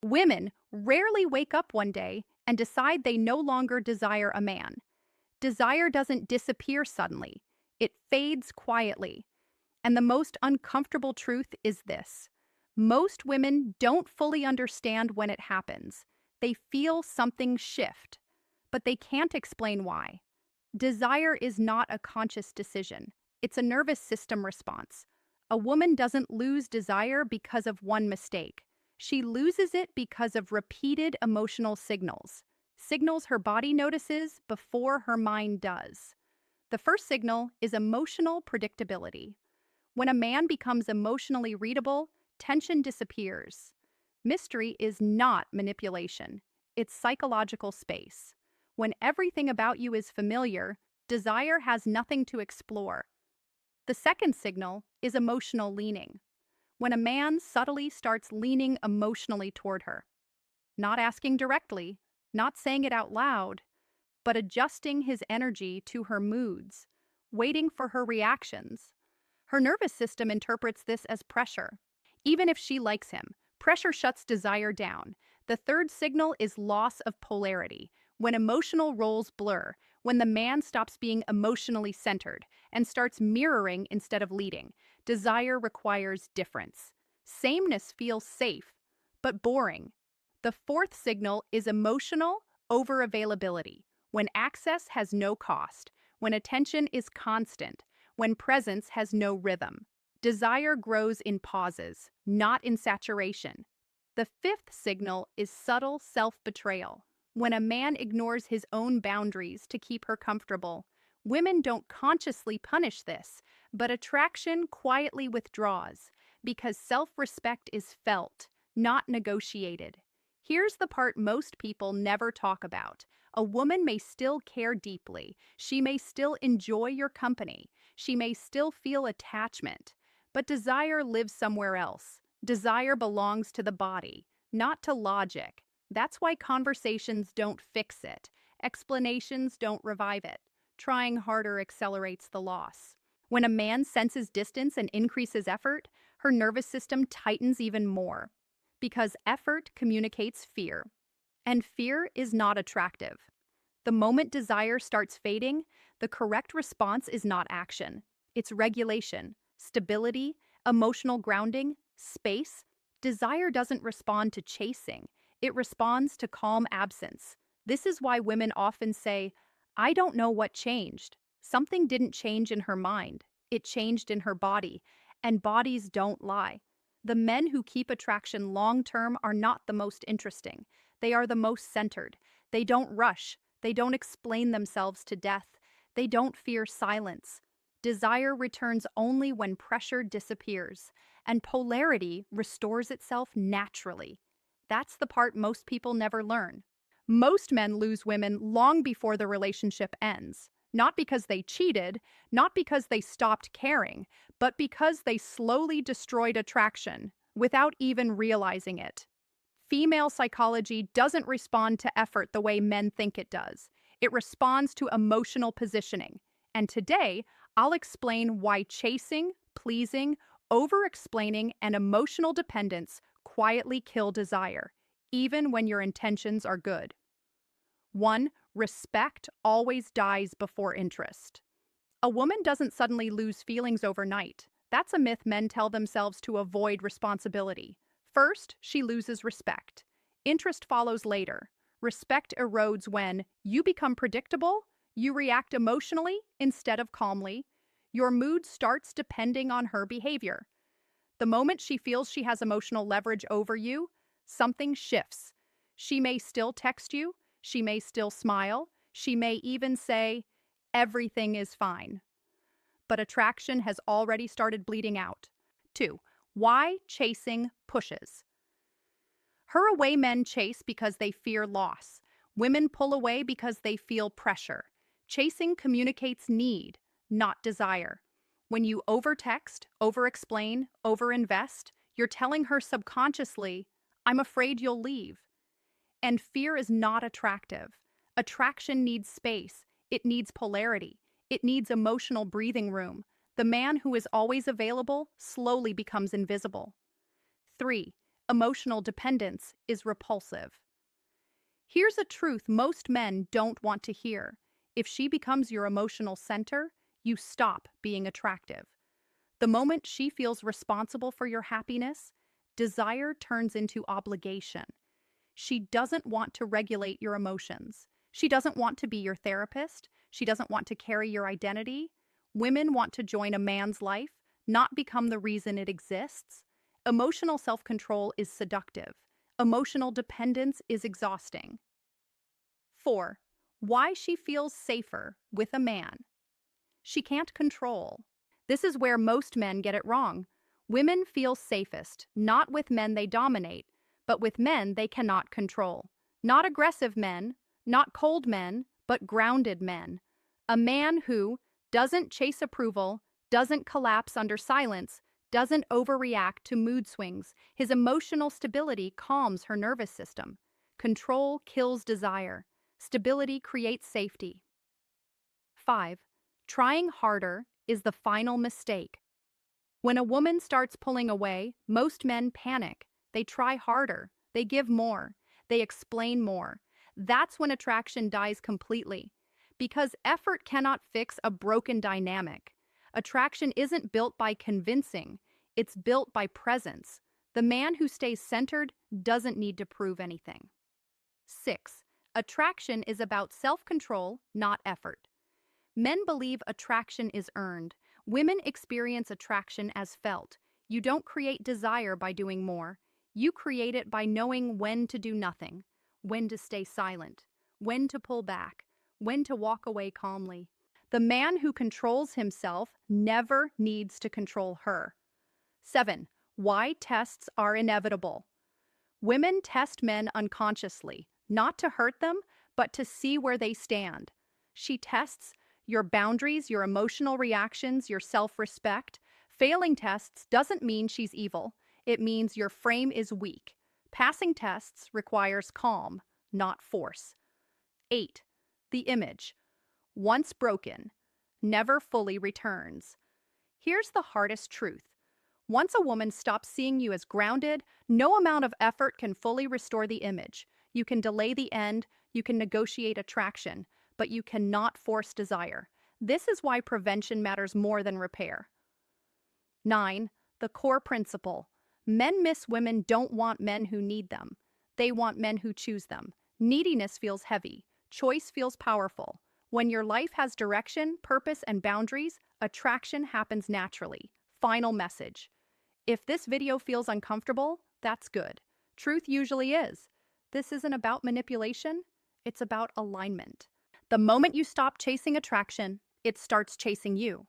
Women rarely wake up one day and decide they no longer desire a man. Desire doesn't disappear suddenly, it fades quietly. And the most uncomfortable truth is this: most women don't fully understand when it happens. They feel something shift, but they can't explain why. Desire is not a conscious decision, it's a nervous system response. A woman doesn't lose desire because of one mistake. She loses it because of repeated emotional signals, signals her body notices before her mind does. The first signal is emotional predictability. When a man becomes emotionally readable, tension disappears. Mystery is not manipulation, it's psychological space. When everything about you is familiar, desire has nothing to explore. The second signal is emotional leaning. When a man subtly starts leaning emotionally toward her, not asking directly, not saying it out loud, but adjusting his energy to her moods, waiting for her reactions. Her nervous system interprets this as pressure. Even if she likes him, pressure shuts desire down. The third signal is loss of polarity. When emotional roles blur, when the man stops being emotionally centered and starts mirroring instead of leading, desire requires difference. Sameness feels safe, but boring. The fourth signal is emotional overavailability. When access has no cost, when attention is constant, when presence has no rhythm. Desire grows in pauses, not in saturation. The fifth signal is subtle self-betrayal. When a man ignores his own boundaries to keep her comfortable, women don't consciously punish this, but attraction quietly withdraws because self-respect is felt, not negotiated. Here's the part most people never talk about. A woman may still care deeply. She may still enjoy your company. She may still feel attachment. But desire lives somewhere else. Desire belongs to the body, not to logic. That's why conversations don't fix it. Explanations don't revive it. Trying harder accelerates the loss. When a man senses distance and increases effort, her nervous system tightens even more. Because effort communicates fear. And fear is not attractive. The moment desire starts fading, the correct response is not action. It's regulation, stability, emotional grounding, space. Desire doesn't respond to chasing, it responds to calm absence. This is why women often say, "I don't know what changed." Something didn't change in her mind, it changed in her body, and bodies don't lie. The men who keep attraction long term are not the most interesting. They are the most centered. They don't rush. They don't explain themselves to death. They don't fear silence. Desire returns only when pressure disappears, and polarity restores itself naturally. That's the part most people never learn. Most men lose women long before the relationship ends. Not because they cheated, not because they stopped caring, but because they slowly destroyed attraction without even realizing it. Female psychology doesn't respond to effort the way men think it does. It responds to emotional positioning. And today, I'll explain why chasing, pleasing, over-explaining, and emotional dependence quietly kill desire, even when your intentions are good. 1. Respect always dies before interest. A woman doesn't suddenly lose feelings overnight. That's a myth men tell themselves to avoid responsibility. First, she loses respect. Interest follows later. Respect erodes when you become predictable, you react emotionally instead of calmly, your mood starts depending on her behavior. The moment she feels she has emotional leverage over you, something shifts. She may still text you, she may still smile, she may even say, "Everything is fine." But attraction has already started bleeding out. 2. Why chasing pushes. Her away men chase because they fear loss. Women pull away because they feel pressure. Chasing communicates need, not desire. When you overtext, over-explain, over-invest, you're telling her subconsciously, "I'm afraid you'll leave." And fear is not attractive. Attraction needs space. It needs polarity. It needs emotional breathing room. The man who is always available slowly becomes invisible. 3. Emotional dependence is repulsive. Here's a truth most men don't want to hear. If she becomes your emotional center, you stop being attractive. The moment she feels responsible for your happiness, desire turns into obligation. She doesn't want to regulate your emotions. She doesn't want to be your therapist. She doesn't want to carry your identity. Women want to join a man's life, not become the reason it exists. Emotional self-control is seductive. Emotional dependence is exhausting. 4. Why she feels safer with a man. She can't control. This is where most men get it wrong. Women feel safest, not with men they dominate, but with men they cannot control. Not aggressive men, not cold men, but grounded men. A man who doesn't chase approval, doesn't collapse under silence, doesn't overreact to mood swings. His emotional stability calms her nervous system. Control kills desire. Stability creates safety. 5. Trying harder is the final mistake. When a woman starts pulling away, most men panic. They try harder. They give more. They explain more. That's when attraction dies completely. Because effort cannot fix a broken dynamic. Attraction isn't built by convincing. It's built by presence. The man who stays centered doesn't need to prove anything. 6. Attraction is about self-control, not effort. Men believe attraction is earned. Women experience attraction as felt. You don't create desire by doing more. You create it by knowing when to do nothing, when to stay silent, when to pull back, when to walk away calmly. The man who controls himself never needs to control her. 7. Why tests are inevitable. Women test men unconsciously, not to hurt them, but to see where they stand. She tests your boundaries, your emotional reactions, your self-respect. Failing tests doesn't mean she's evil. It means your frame is weak. Passing tests requires calm, not force. 8. The image. Once broken, never fully returns. Here's the hardest truth. Once a woman stops seeing you as grounded, no amount of effort can fully restore the image. You can delay the end, you can negotiate attraction, but you cannot force desire. This is why prevention matters more than repair. 9. The core principle. Men miss women don't want men who need them. They want men who choose them. Neediness feels heavy. Choice feels powerful. When your life has direction, purpose, and boundaries, attraction happens naturally. Final message. If this video feels uncomfortable, that's good. Truth usually is. This isn't about manipulation, it's about alignment. The moment you stop chasing attraction, it starts chasing you.